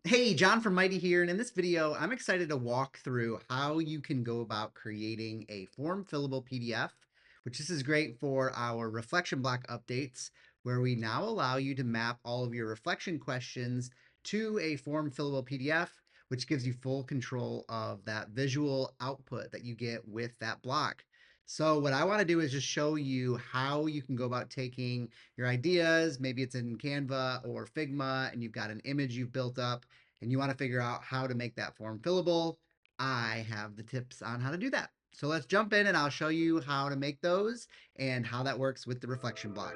Hey, John from Mighty here, and in this video, I'm excited to walk through how you can go about creating a form-fillable PDF, which this is great for our reflection block updates, where we now allow you to map all of your reflection questions to a form-fillable PDF, which gives you full control of that visual output that you get with that block. So what I want to do is just show you how you can go about taking your ideas, maybe it's in Canva or Figma, and you've got an image you've built up, and you want to figure out how to make that form fillable. I have the tips on how to do that. So let's jump in and I'll show you how to make those and how that works with the reflection block.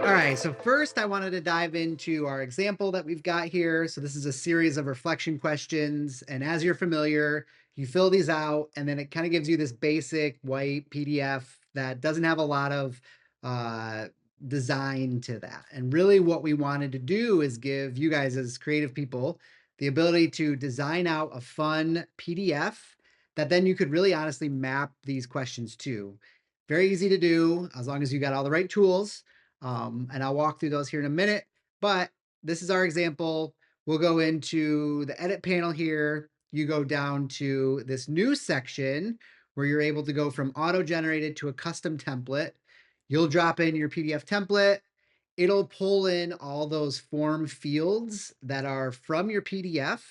All right, so first I wanted to dive into our example that we've got here. So this is a series of reflection questions. And as you're familiar, you fill these out and then it kind of gives you this basic white PDF that doesn't have a lot of uh, design to that. And really what we wanted to do is give you guys as creative people the ability to design out a fun PDF that then you could really honestly map these questions to. Very easy to do as long as you got all the right tools. And I'll walk through those here in a minute, but this is our example. We'll go into the edit panel here. You go down to this new section where you're able to go from auto-generated to a custom template. You'll drop in your PDF template. It'll pull in all those form fields that are from your PDF,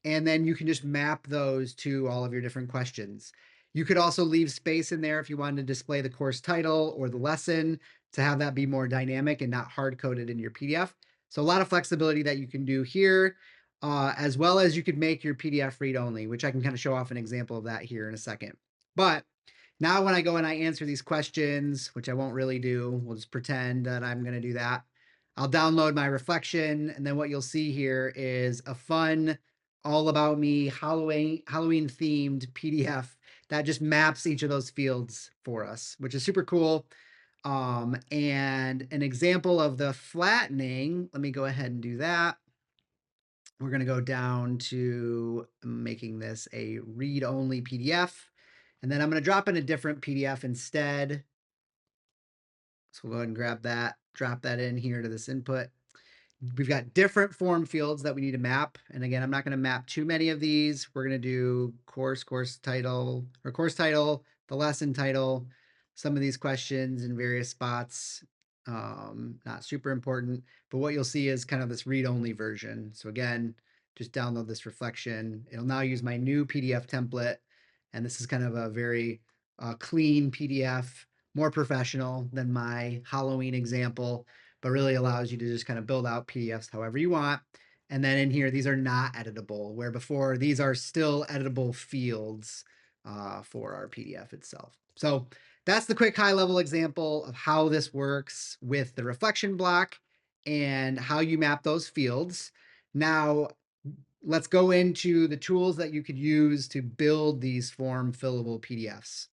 and then you can just map those to all of your different questions. You could also leave space in there if you wanted to display the course title or the lesson to have that be more dynamic and not hard coded in your PDF. So a lot of flexibility that you can do here, as well as you could make your PDF read only, which I can kind of show off an example of that here in a second. But now when I go and I answer these questions, which I won't really do, we'll just pretend that I'm going to do that. I'll download my reflection, and then what you'll see here is a fun, all about me Halloween themed PDF that just maps each of those fields for us, which is super cool. And an example of the flattening, let me go ahead and do that. We're going to go down to making this a read-only PDF. And then I'm going to drop in a different PDF instead. So we'll go ahead and grab that, drop that in here to this input. We've got different form fields that we need to map. And again, I'm not going to map too many of these. We're going to do course title, the lesson title, some of these questions in various spots. Not super important, but what you'll see is kind of this read-only version. So again, just download this reflection. It'll now use my new PDF template. And this is kind of a very clean PDF, more professional than my Halloween example, but really allows you to just kind of build out PDFs however you want. And then in here, these are not editable, where before these are still editable fields for our PDF itself. So that's the quick high-level example of how this works with the reflection block and how you map those fields. Now, let's go into the tools that you could use to build these form-fillable PDFs.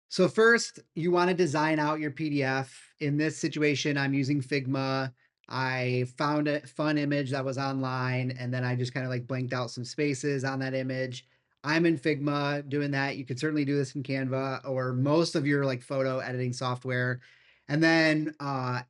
So first, you want to design out your PDF. In this situation, I'm using Figma. I found a fun image that was online, and then I just kind of like blanked out some spaces on that image. I'm in Figma doing that. You could certainly do this in Canva or most of your like photo editing software. And then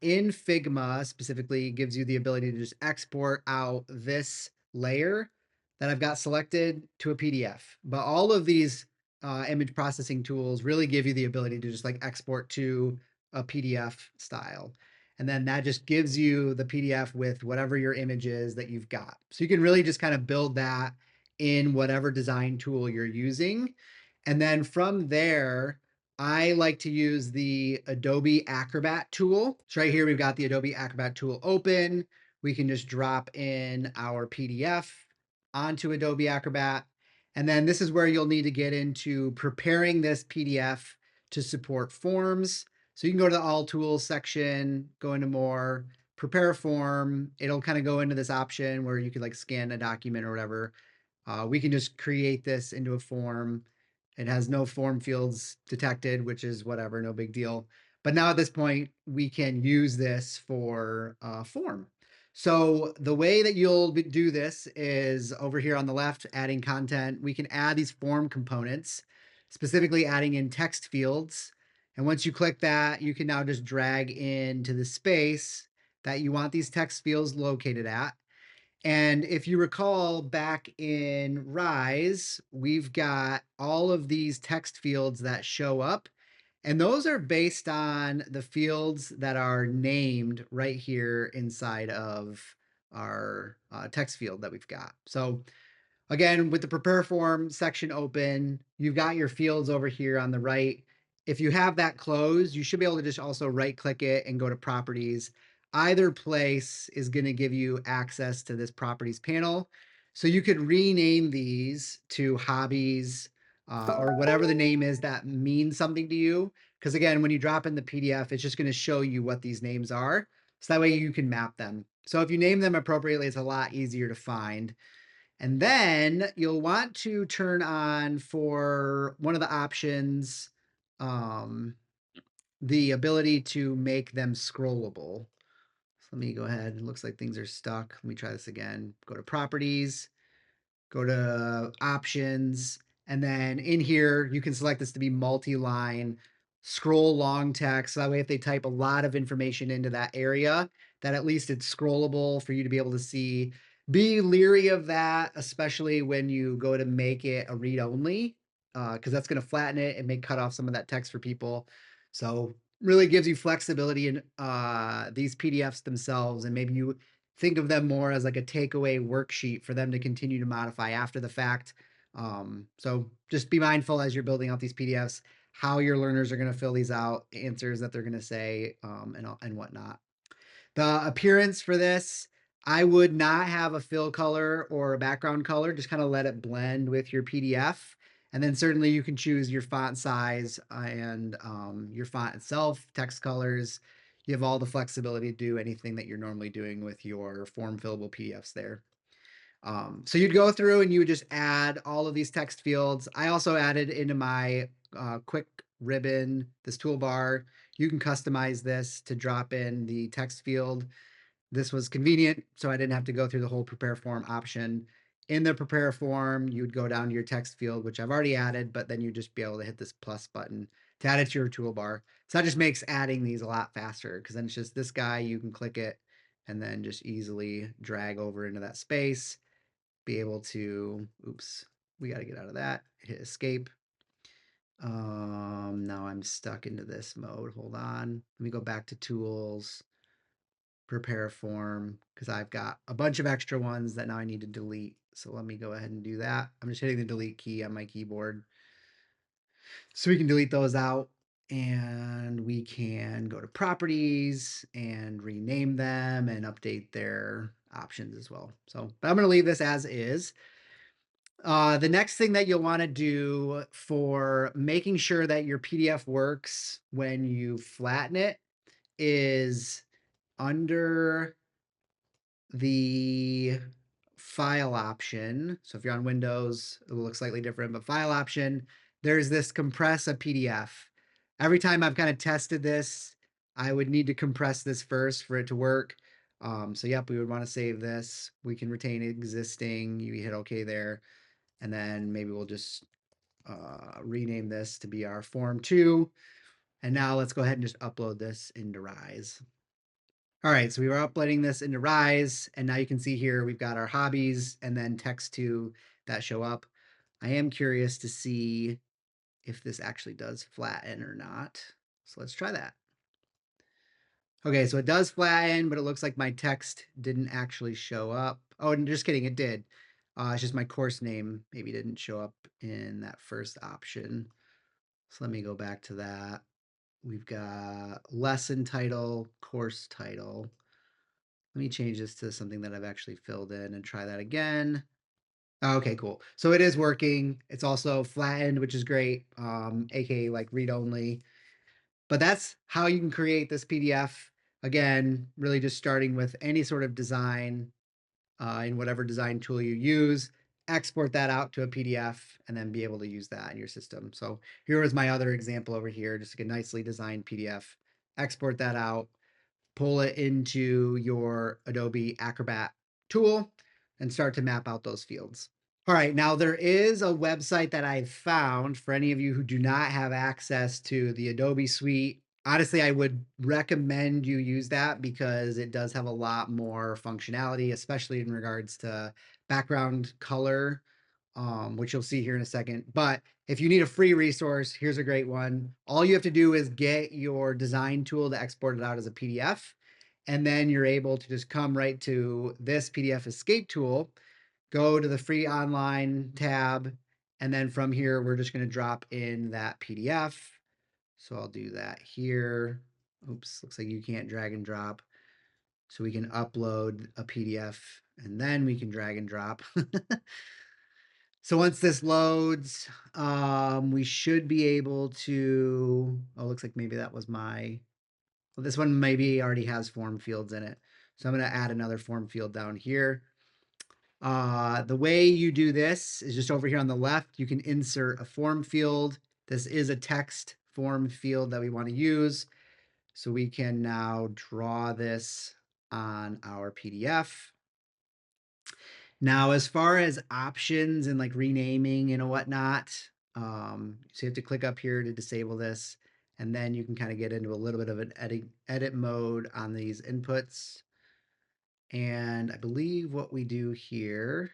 in Figma specifically gives you the ability to just export out this layer that I've got selected to a PDF. But all of these image processing tools really give you the ability to just like export to a PDF style. And then that just gives you the PDF with whatever your image is that you've got. So you can really just kind of build that in whatever design tool you're using. And then from there, I like to use the Adobe Acrobat tool. So right here, we've got the Adobe Acrobat tool open. We can just drop in our PDF onto Adobe Acrobat. And then this is where you'll need to get into preparing this PDF to support forms. So you can go to the All Tools section, go into more, prepare a form. It'll kind of go into this option where you could like scan a document or whatever. We can just create this into a form. It has no form fields detected, which is whatever, no big deal. But now at this point, we can use this for a form. So the way that you'll do this is over here on the left, adding content. We can add these form components, specifically adding in text fields. And once you click that, you can now just drag into the space that you want these text fields located at. And if you recall back in Rise, we've got all of these text fields that show up, and those are based on the fields that are named right here inside of our text field that we've got. So again, with the prepare form section open, you've got your fields over here on the right. If you have that closed, you should be able to just also right click it and go to properties. Either place is going to give you access to this properties panel. So you could rename these to hobbies or whatever the name is that means something to you. Because again, when you drop in the PDF, it's just going to show you what these names are. So that way you can map them. So if you name them appropriately, it's a lot easier to find. And then you'll want to turn on for one of the options, um, the ability to make them scrollable. So let me go ahead. It looks like things are stuck. Let me try this again. Go to properties, go to options, and then in here, you can select this to be multi-line, scroll long text. So that way, if they type a lot of information into that area, that at least it's scrollable for you to be able to see. Be leery of that, especially when you go to make it a read only, because that's going to flatten it and may cut off some of that text for people. So really gives you flexibility in these PDFs themselves, and maybe you think of them more as like a takeaway worksheet for them to continue to modify after the fact. So just be mindful as you're building out these PDFs, how your learners are going to fill these out, answers that they're going to say, and whatnot. The appearance for this, I would not have a fill color or a background color, just kind of let it blend with your PDF. And then certainly you can choose your font size and your font itself, text colors. You have all the flexibility to do anything that you're normally doing with your form fillable PDFs there. So you'd go through and you would just add all of these text fields. I also added into my quick ribbon, this toolbar. You can customize this to drop in the text field. This was convenient, so I didn't have to go through the whole prepare form option. In the prepare form, you would go down to your text field, which I've already added, but then you just be able to hit this plus button to add it to your toolbar. So that just makes adding these a lot faster because then it's just this guy, you can click it and then just easily drag over into that space, be able to, oops, we got to get out of that, hit escape. Now I'm stuck into this mode. Hold on. Let me go back to tools, prepare form, because I've got a bunch of extra ones that now I need to delete. So let me go ahead and do that. I'm just hitting the delete key on my keyboard. So we can delete those out and we can go to properties and rename them and update their options as well. So, but I'm going to leave this as is. The next thing that you'll want to do for making sure that your PDF works when you flatten it is under the file option. So if you're on Windows, it will look slightly different, but file option, there's this compress a PDF. Every time I've kind of tested this, I would need to compress this first for it to work. So yep, we would want to save this. We can retain existing. You hit OK there. And then maybe we'll just rename this to be our Form 2. And now let's go ahead and just upload this into Rise. All right, so we were uploading this into Rise, and now you can see here we've got our hobbies and then text to that show up. I am curious to see if this actually does flatten or not. So let's try that. Okay, so it does flatten, but it looks like my text didn't actually show up. Oh, and just kidding, it did. It's just my course name maybe didn't show up in that first option. So let me go back to that. We've got lesson title, course title. Let me change this to something that I've actually filled in and try that again. Okay, cool. So it is working. It's also flattened, which is great, aka like read only. But that's how you can create this PDF. Again, really just starting with any sort of design in whatever design tool you use, export that out to a PDF, and then be able to use that in your system. So here was my other example over here, just a nicely designed PDF. Export that out, pull it into your Adobe Acrobat tool, and start to map out those fields. All right, now there is a website that I've found for any of you who do not have access to the Adobe suite. Honestly, I would recommend you use that because it does have a lot more functionality, especially in regards to background color, which you'll see here in a second. But if you need a free resource, here's a great one. All you have to do is get your design tool to export it out as a PDF, and then you're able to just come right to this PDF escape tool, go to the free online tab, and then from here, we're just going to drop in that PDF. So I'll do that here. Oops, looks like you can't drag and drop. So we can upload a PDF and then we can drag and drop. So once this loads, we should be able to, oh, looks like maybe that was well, this one maybe already has form fields in it. So I'm going to add another form field down here. The way you do this is just over here on the left, you can insert a form field. This is a text form field that we want to use. So we can now draw this on our PDF. Now, as far as options and like renaming and whatnot, so you have to click up here to disable this, and then you can kind of get into a little bit of an edit mode on these inputs. And I believe what we do here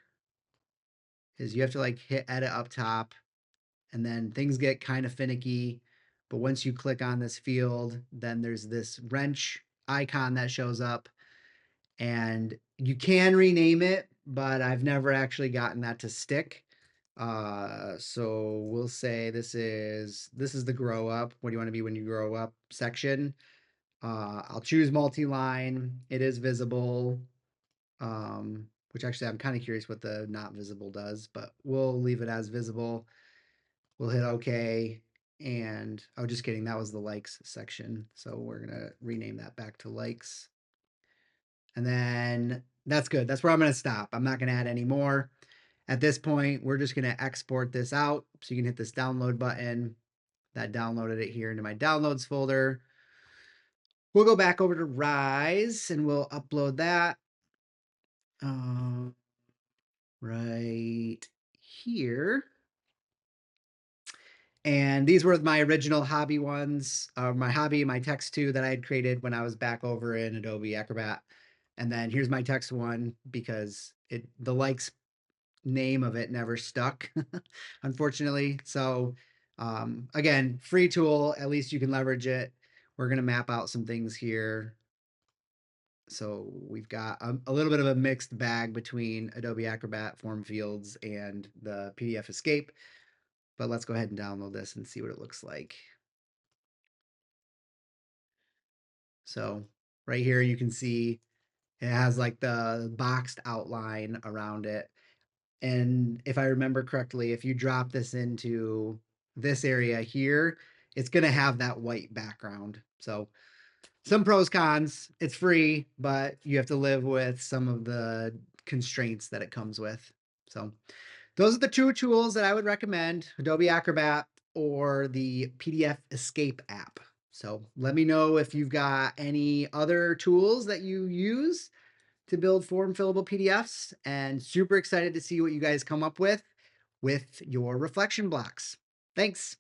is you have to like hit edit up top, and then things get kind of finicky. But once you click on this field, then there's this wrench icon that shows up, and you can rename it, but I've never actually gotten that to stick. So we'll say this is the grow up. What do you want to be when you grow up section? I'll choose multi-line. It is visible. Which actually I'm kind of curious what the not visible does, but we'll leave it as visible. We'll hit OK. And oh, just kidding. That was the likes section. So we're going to rename that back to likes. And then that's good. That's where I'm going to stop. I'm not going to add any more. At this point, we're just going to export this out. So you can hit this download button. That downloaded it here into my downloads folder. We'll go back over to Rise and we'll upload that. Right here. And these were my original hobby ones, my text two that I had created when I was back over in Adobe Acrobat. And then here's my text one because the likes name of it never stuck, unfortunately. So again, free tool, at least you can leverage it. We're going to map out some things here. So we've got a little bit of a mixed bag between Adobe Acrobat form fields and the PDF escape. But let's go ahead and download this and see what it looks like. So right here, you can see it has like the boxed outline around it. And if I remember correctly, if you drop this into this area here, it's going to have that white background. So some pros, cons. It's free, but you have to live with some of the constraints that it comes with. So those are the two tools that I would recommend, Adobe Acrobat or the PDF Escape app. So let me know if you've got any other tools that you use to build form fillable PDFs, and super excited to see what you guys come up with your reflection blocks. Thanks.